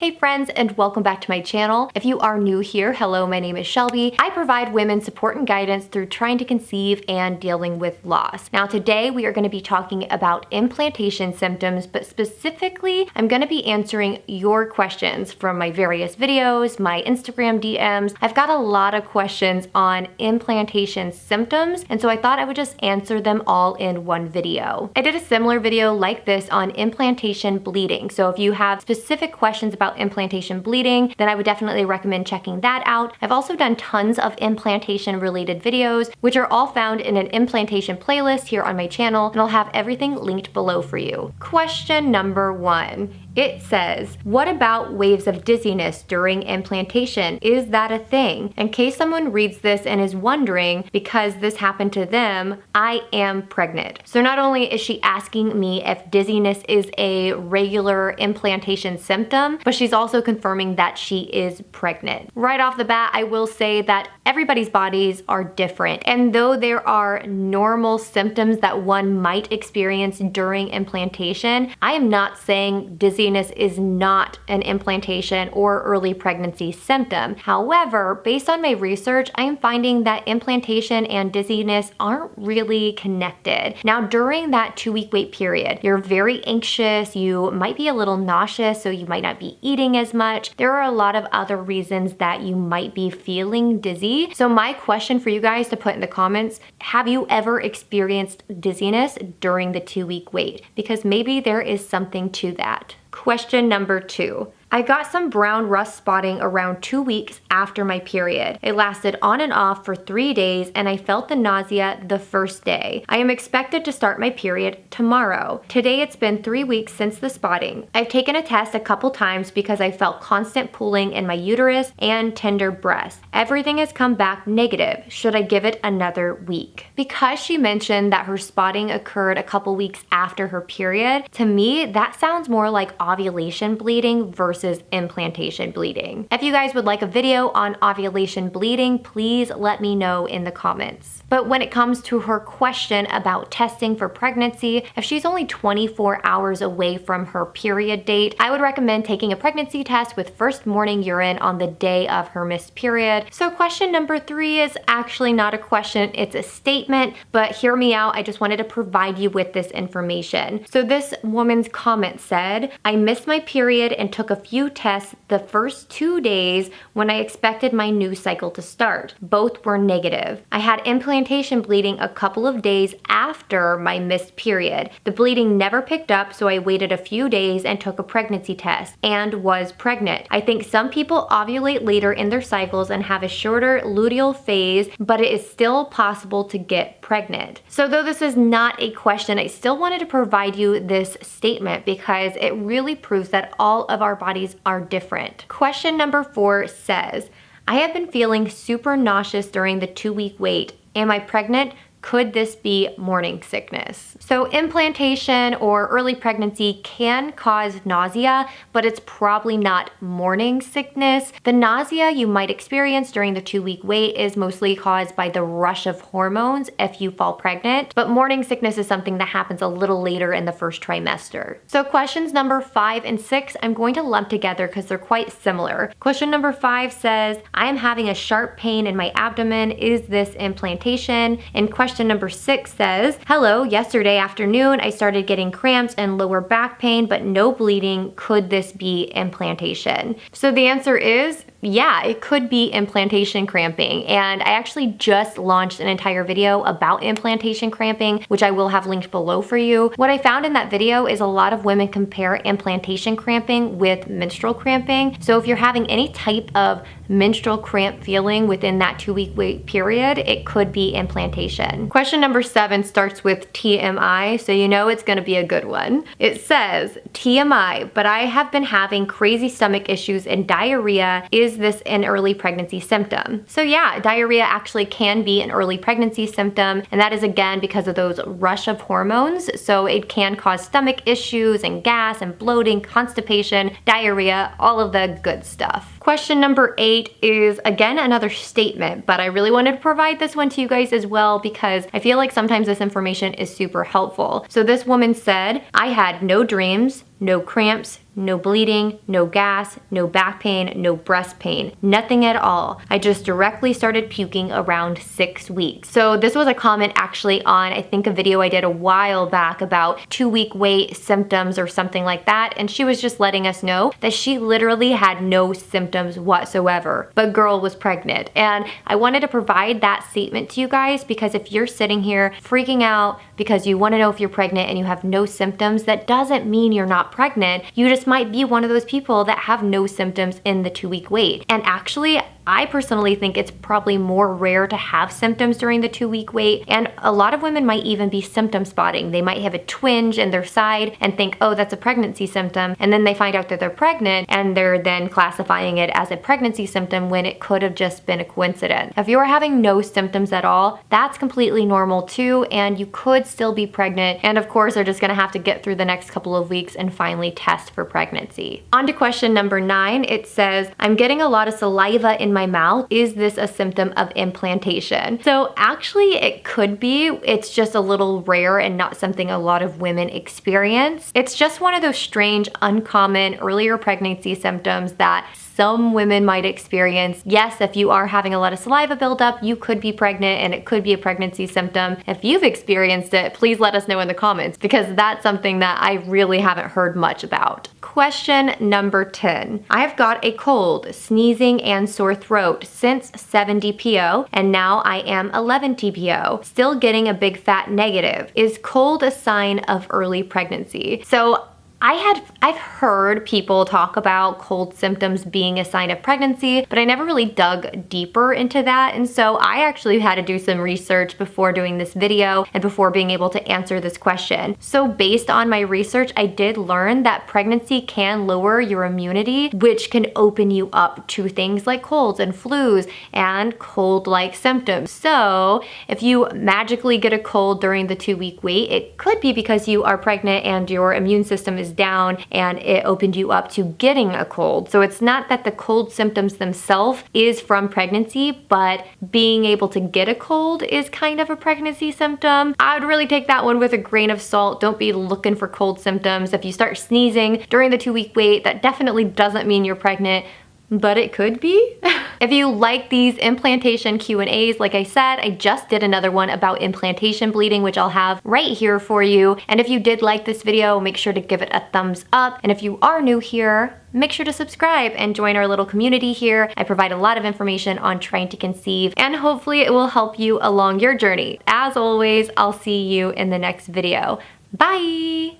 Hey friends, and welcome back to my channel. If you are new here, hello, my name is Shelby. I provide women support and guidance through trying to conceive and dealing with loss. Now today we are going to be talking about implantation symptoms, but specifically I'm going to be answering your questions from my various videos, my Instagram DMs. I've got a lot of questions on implantation symptoms, and so I thought I would just answer them all in one video. I did a similar video like this on implantation bleeding, so if you have specific questions about implantation bleeding, then I would definitely recommend checking that out. I've also done tons of implantation related videos, which are all found in an implantation playlist here on my channel, and I'll have everything linked below for you. Question number 1. It says, what about waves of dizziness during implantation? Is that a thing? In case someone reads this and is wondering, because this happened to them, I am pregnant. So not only is she asking me if dizziness is a regular implantation symptom, but she's also confirming that she is pregnant. Right off the bat, I will say that everybody's bodies are different. And though there are normal symptoms that one might experience during implantation, I am not saying dizziness is not an implantation or early pregnancy symptom. However, based on my research, I am finding that implantation and dizziness aren't really connected. Now, during that 2-week wait period, you're very anxious, you might be a little nauseous, so you might not be eating as much. There are a lot of other reasons that you might be feeling dizzy. So my question for you guys to put in the comments, have you ever experienced dizziness during the 2-week wait? Because maybe there is something to that. Question number 2. I got some brown rust spotting around 2 weeks after my period. It lasted on and off for 3 days and I felt the nausea the first day. I am expected to start my period tomorrow. Today it's been 3 weeks since the spotting. I've taken a test a couple times because I felt constant pulling in my uterus and tender breasts. Everything has come back negative. Should I give it another week? Because she mentioned that her spotting occurred a couple weeks after her period, to me that sounds more like ovulation bleeding versus implantation bleeding. If you guys would like a video on ovulation bleeding, please let me know in the comments. But when it comes to her question about testing for pregnancy, if she's only 24 hours away from her period date, I would recommend taking a pregnancy test with first morning urine on the day of her missed period. So question number 3 is actually not a question, it's a statement, but hear me out, I just wanted to provide you with this information. So this woman's comment said, I missed my period and took a few tests the first 2 days when I expected my new cycle to start. Both were negative. I had implantation bleeding a couple of days after my missed period. The bleeding never picked up, so I waited a few days and took a pregnancy test and was pregnant. I think some people ovulate later in their cycles and have a shorter luteal phase, but it is still possible to get pregnant. So though this is not a question, I still wanted to provide you this statement because it really proves that all of our bodies are different. Question number 4 says, I have been feeling super nauseous during the 2-week wait. Am I pregnant? Could this be morning sickness? So implantation or early pregnancy can cause nausea, but it's probably not morning sickness. The nausea you might experience during the 2-week wait is mostly caused by the rush of hormones if you fall pregnant, but morning sickness is something that happens a little later in the first trimester. So questions number 5 and 6, I'm going to lump together because they're quite similar. Question number 5 says, I am having a sharp pain in my abdomen. Is this implantation? And question number 6 says, hello, yesterday afternoon I started getting cramps and lower back pain, but no bleeding. Could this be implantation? So the answer is, yeah, it could be implantation cramping. And I actually just launched an entire video about implantation cramping, which I will have linked below for you. What I found in that video is a lot of women compare implantation cramping with menstrual cramping. So if you're having any type of menstrual cramp feeling within that 2-week wait period, it could be implantation. Question number 7 starts with TMI, so you know it's gonna be a good one. It says, TMI, but I have been having crazy stomach issues and diarrhea. Is this an early pregnancy symptom? So yeah, diarrhea actually can be an early pregnancy symptom, and that is again because of those rush of hormones. So it can cause stomach issues and gas and bloating, constipation, diarrhea, all of the good stuff. Question number 8 is again another statement, but I really wanted to provide this one to you guys as well because I feel like sometimes this information is super helpful. So this woman said, I had no dreams, no cramps, no bleeding, no gas, no back pain, no breast pain, nothing at all. I just directly started puking around 6 weeks. So this was a comment actually on, I think, a video I did a while back about 2-week wait symptoms or something like that, and she was just letting us know that she literally had no symptoms whatsoever, but girl was pregnant. And I wanted to provide that statement to you guys because if you're sitting here freaking out because you want to know if you're pregnant and you have no symptoms, that doesn't mean you're not pregnant. You just might be one of those people that have no symptoms in the 2-week wait. And actually, I personally think it's probably more rare to have symptoms during the 2-week wait, and a lot of women might even be symptom spotting. They might have a twinge in their side and think, oh, that's a pregnancy symptom, and then they find out that they're pregnant and they're then classifying it as a pregnancy symptom when it could have just been a coincidence. If you are having no symptoms at all, that's completely normal too, and you could still be pregnant, and of course are just gonna have to get through the next couple of weeks and finally test for pregnancy. On to question number 9, it says, I'm getting a lot of saliva in my mouth. Is this a symptom of implantation? So actually it could be. It's just a little rare and not something a lot of women experience. It's just one of those strange, uncommon earlier pregnancy symptoms that some women might experience. Yes, if you are having a lot of saliva buildup, you could be pregnant and it could be a pregnancy symptom. If you've experienced it, please let us know in the comments because that's something that I really haven't heard much about. Question number 10. I've got a cold, sneezing, and sore throat since 7 DPO, and now I am 11 TPO. Still getting a big fat negative. Is cold a sign of early pregnancy? So I've heard people talk about cold symptoms being a sign of pregnancy, but I never really dug deeper into that. And so I actually had to do some research before doing this video and before being able to answer this question. So based on my research, I did learn that pregnancy can lower your immunity, which can open you up to things like colds and flus and cold-like symptoms. So if you magically get a cold during the 2-week wait, it could be because you are pregnant and your immune system is down and it opened you up to getting a cold. So it's not that the cold symptoms themselves is from pregnancy, but being able to get a cold is kind of a pregnancy symptom. I would really take that one with a grain of salt. Don't be looking for cold symptoms. If you start sneezing during the 2-week wait, that definitely doesn't mean you're pregnant, but it could be. If you like these implantation Q&As, like I said, I just did another one about implantation bleeding, which I'll have right here for you. And if you did like this video, make sure to give it a thumbs up. And if you are new here, make sure to subscribe and join our little community here. I provide a lot of information on trying to conceive, and hopefully it will help you along your journey. As always, I'll see you in the next video. Bye!